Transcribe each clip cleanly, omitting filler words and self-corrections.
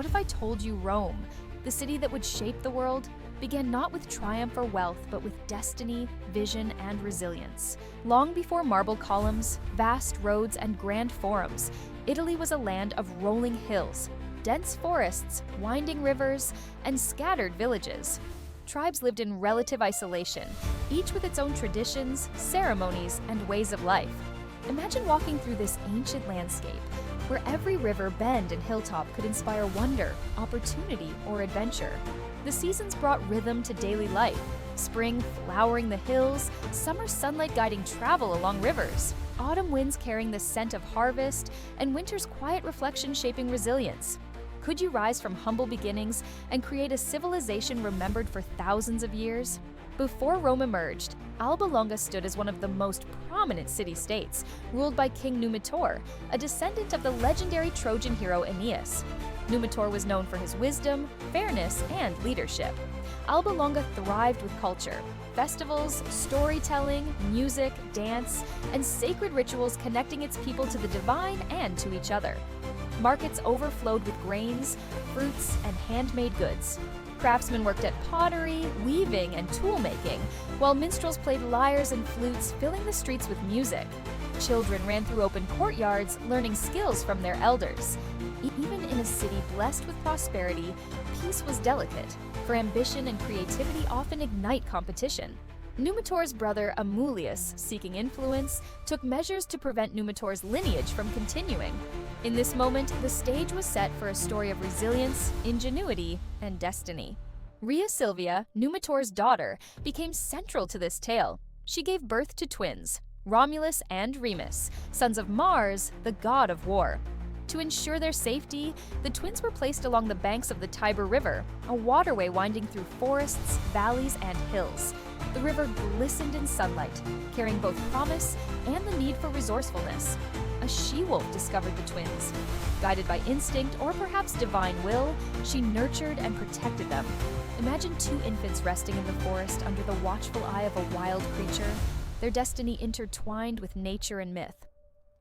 what if I told you Rome, the city that would shape the world, began not with triumph or wealth, but with destiny, vision, and resilience. Long before marble columns, vast roads, and grand forums, Italy was a land of rolling hills, dense forests, winding rivers, and scattered villages. Tribes lived in relative isolation, each with its own traditions, ceremonies, and ways of life. Imagine walking through this ancient landscape, where every river, bend, and hilltop could inspire wonder, opportunity, or adventure. The seasons brought rhythm to daily life, spring flowering the hills, summer sunlight guiding travel along rivers, autumn winds carrying the scent of harvest, and winter's quiet reflection shaping resilience. Could you rise from humble beginnings and create a civilization remembered for thousands of years? Before Rome emerged, Alba Longa stood as one of the most prominent city-states, ruled by King Numitor, a descendant of the legendary Trojan hero Aeneas. Numitor was known for his wisdom, fairness, and leadership. Alba Longa thrived with culture, festivals, storytelling, music, dance, and sacred rituals connecting its people to the divine and to each other. Markets overflowed with grains, fruits, and handmade goods. Craftsmen worked at pottery, weaving, and tool-making, while minstrels played lyres and flutes, filling the streets with music. Children ran through open courtyards, learning skills from their elders. Even in a city blessed with prosperity, peace was delicate, for ambition and creativity often ignite competition. Numitor's brother Amulius, seeking influence, took measures to prevent Numitor's lineage from continuing. In this moment, the stage was set for a story of resilience, ingenuity, and destiny. Rhea Silvia, Numitor's daughter, became central to this tale. She gave birth to twins, Romulus and Remus, sons of Mars, the god of war. To ensure their safety, the twins were placed along the banks of the Tiber River, a waterway winding through forests, valleys, and hills. The river glistened in sunlight, carrying both promise and the need for resourcefulness. A she-wolf discovered the twins. Guided by instinct or perhaps divine will, she nurtured and protected them. Imagine two infants resting in the forest under the watchful eye of a wild creature, their destiny intertwined with nature and myth.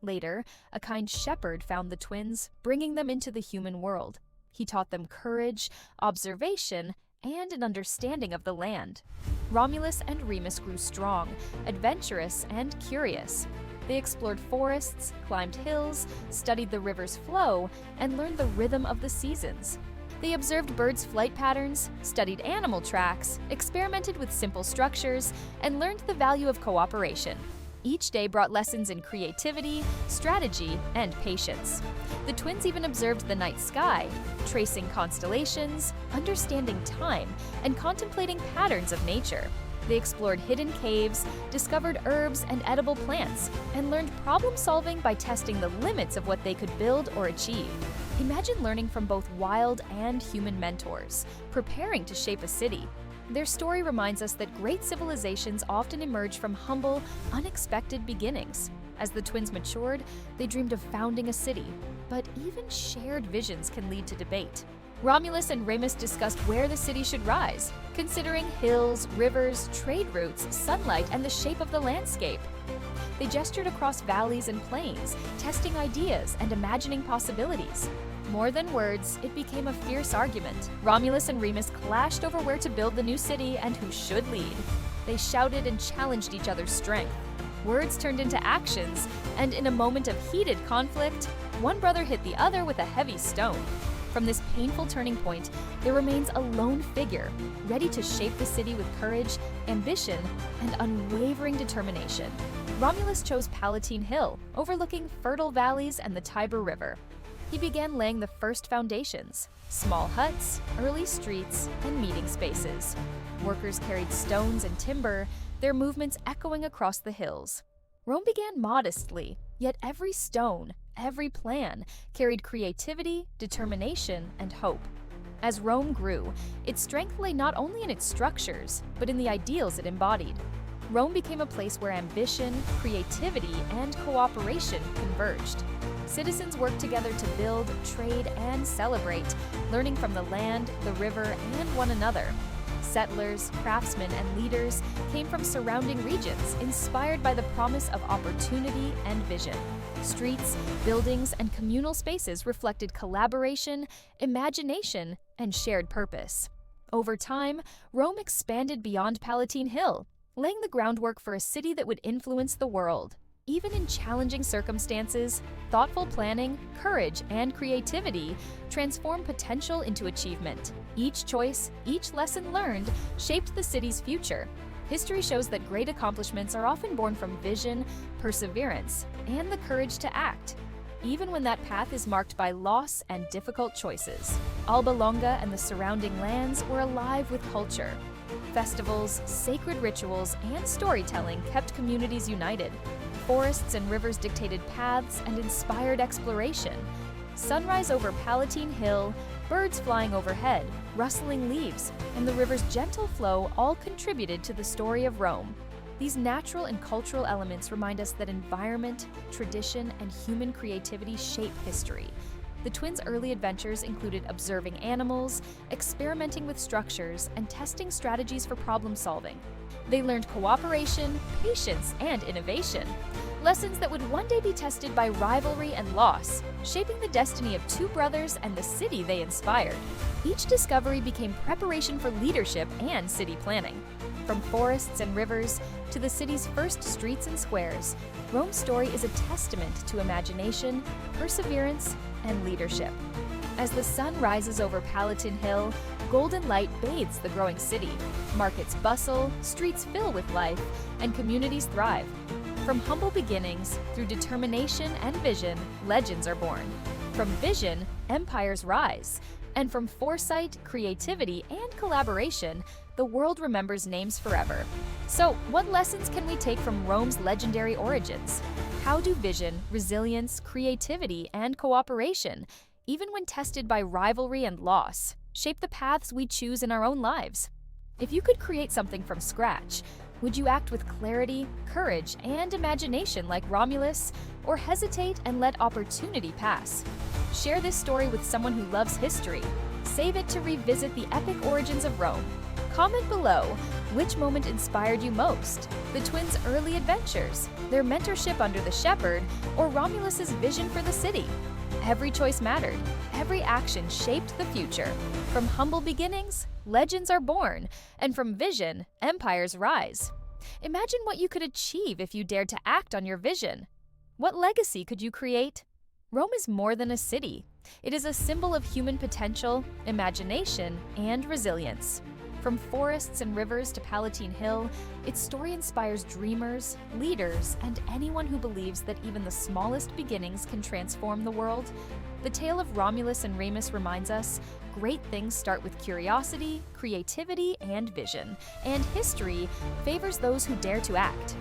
Later, a kind shepherd found the twins, bringing them into the human world. He taught them courage, observation, and an understanding of the land. Romulus and Remus grew strong, adventurous, and curious. They explored forests, climbed hills, studied the river's flow, and learned the rhythm of the seasons. They observed birds' flight patterns, studied animal tracks, experimented with simple structures, and learned the value of cooperation. Each day brought lessons in creativity, strategy, and patience. The twins even observed the night sky, tracing constellations, understanding time, and contemplating patterns of nature. They explored hidden caves, discovered herbs and edible plants, and learned problem-solving by testing the limits of what they could build or achieve. Imagine learning from both wild and human mentors, preparing to shape a city. Their story reminds us that great civilizations often emerge from humble, unexpected beginnings. As the twins matured, they dreamed of founding a city, but even shared visions can lead to debate. Romulus and Remus discussed where the city should rise, considering hills, rivers, trade routes, sunlight, and the shape of the landscape. They gestured across valleys and plains, testing ideas and imagining possibilities. More than words, it became a fierce argument. Romulus and Remus clashed over where to build the new city and who should lead. They shouted and challenged each other's strength. Words turned into actions, and in a moment of heated conflict, one brother hit the other with a heavy stone. From this painful turning point, there remains a lone figure, ready to shape the city with courage, ambition, and unwavering determination. Romulus chose Palatine Hill, overlooking fertile valleys and the Tiber River. He began laying the first foundations: small huts, early streets, and meeting spaces. Workers carried stones and timber, their movements echoing across the hills. Rome began modestly, yet every stone, every plan, carried creativity, determination, and hope. As Rome grew, its strength lay not only in its structures, but in the ideals it embodied. Rome became a place where ambition, creativity, and cooperation converged. Citizens worked together to build, trade, and celebrate, learning from the land, the river, and one another. Settlers, craftsmen, and leaders came from surrounding regions, inspired by the promise of opportunity and vision. Streets, buildings, and communal spaces reflected collaboration, imagination, and shared purpose. Over time, Rome expanded beyond Palatine Hill, laying the groundwork for a city that would influence the world. Even in challenging circumstances, thoughtful planning, courage, and creativity transform potential into achievement. Each choice, each lesson learned, shaped the city's future. History shows that great accomplishments are often born from vision, perseverance, and the courage to act, even when that path is marked by loss and difficult choices. Alba Longa and the surrounding lands were alive with culture. Festivals, sacred rituals, and storytelling kept communities united. Forests and rivers dictated paths and inspired exploration. Sunrise over Palatine Hill, birds flying overhead, rustling leaves, and the river's gentle flow all contributed to the story of Rome. These natural and cultural elements remind us that environment, tradition, and human creativity shape history. The twins' early adventures included observing animals, experimenting with structures, and testing strategies for problem solving. They learned cooperation, patience, and innovation, lessons that would one day be tested by rivalry and loss, shaping the destiny of two brothers and the city they inspired. Each discovery became preparation for leadership and city planning. From forests and rivers to the city's first streets and squares, Rome's story is a testament to imagination, perseverance, and leadership. As the sun rises over Palatine Hill, golden light bathes the growing city. Markets bustle, streets fill with life, and communities thrive. From humble beginnings, through determination and vision, legends are born. From vision, empires rise. And from foresight, creativity, and collaboration, the world remembers names forever. So, what lessons can we take from Rome's legendary origins? How do vision, resilience, creativity, and cooperation, even when tested by rivalry and loss, shape the paths we choose in our own lives? If you could create something from scratch, would you act with clarity, courage, and imagination like Romulus, or hesitate and let opportunity pass? Share this story with someone who loves history. Save it to revisit the epic origins of Rome. Comment below, which moment inspired you most? The twins' early adventures, their mentorship under the shepherd, or Romulus's vision for the city? Every choice mattered. Every action shaped the future. From humble beginnings, legends are born, and from vision, empires rise. Imagine what you could achieve if you dared to act on your vision. What legacy could you create? Rome is more than a city. It is a symbol of human potential, imagination, and resilience. From forests and rivers to Palatine Hill, its story inspires dreamers, leaders, and anyone who believes that even the smallest beginnings can transform the world. The tale of Romulus and Remus reminds us, great things start with curiosity, creativity, and vision, and history favors those who dare to act.